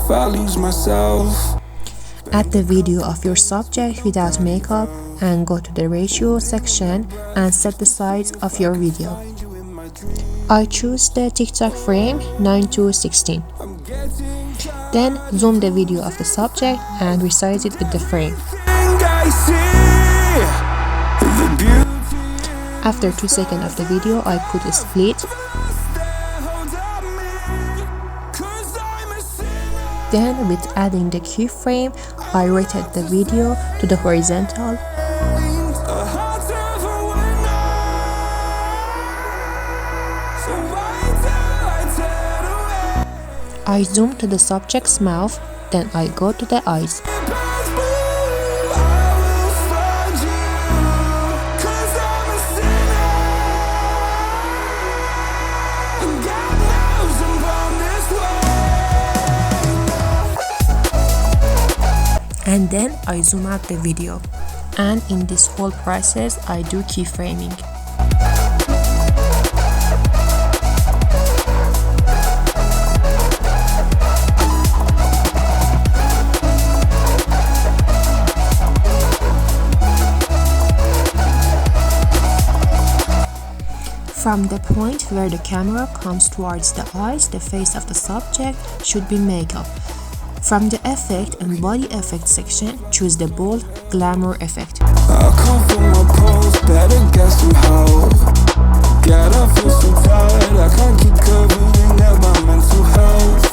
if I lose myself. Add the video of your subject without makeup and go to the ratio section and set the size of your video. I choose the TikTok frame 9:16. Then zoom the video of the subject and resize it with the frame. After 2 seconds of the video, I put a split. Then with adding the keyframe, I rotate the video to the horizontal. I zoom to the subject's mouth, then I go to the eyes. And then I zoom out the video. And in this whole process, I do keyframing. From the point where the camera comes towards the eyes, the face of the subject should be makeup. From the effect and body effect section, choose the bold glamour effect. I can't feel my pulse, better get some help. Get up, feel so tired, I can't keep covering up my mental health.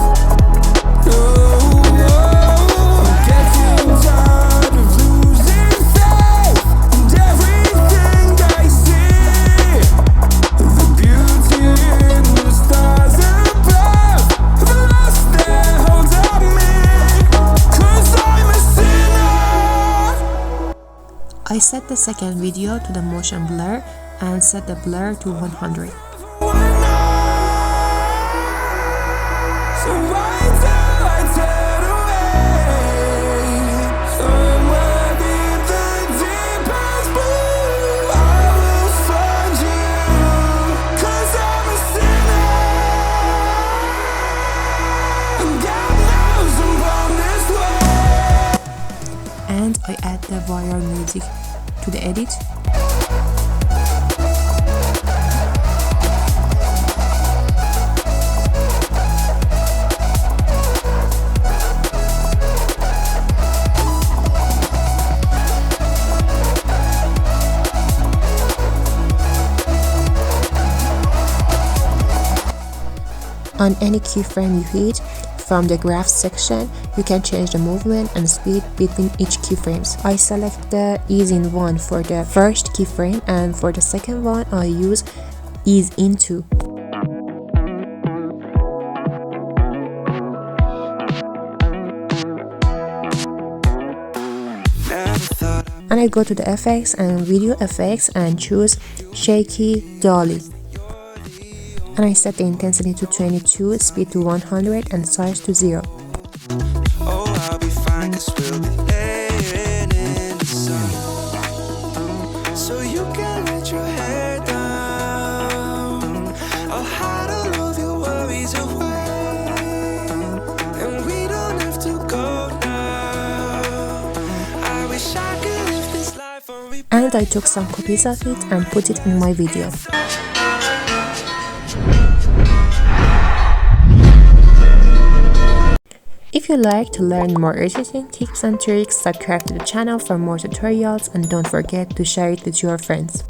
I'm getting tired of losing faith in everything I see. The beauty in the stars above, the lost that holds up me, 'cause I'm a sinner. I set the second video to the motion blur and set the blur to 100. So why do I turn away? Somewhere in the deepest blue, I will find you, 'cause I'm a sinner, and God knows I'm born this way. And I add the viral music to the edit. On any keyframe you hit, from the graph section, you can change the movement and speed between each keyframes. I select the ease in 1 for the first keyframe, and for the second one I use ease in 2. And I go to the effects and video effects and choose shaky dolly. And I set the intensity to 22, speed to 100 and size to 0. Oh, I'll be fine, 'cause we'll be laying in the sun. So you can let your hair down. I'll hide all of your worries away, and we don't have to go now. I wish I could live this life on repeat. And I took some copies of it and put it in my video. If you like to learn more editing tips and tricks, subscribe to the channel for more tutorials and don't forget to share it with your friends.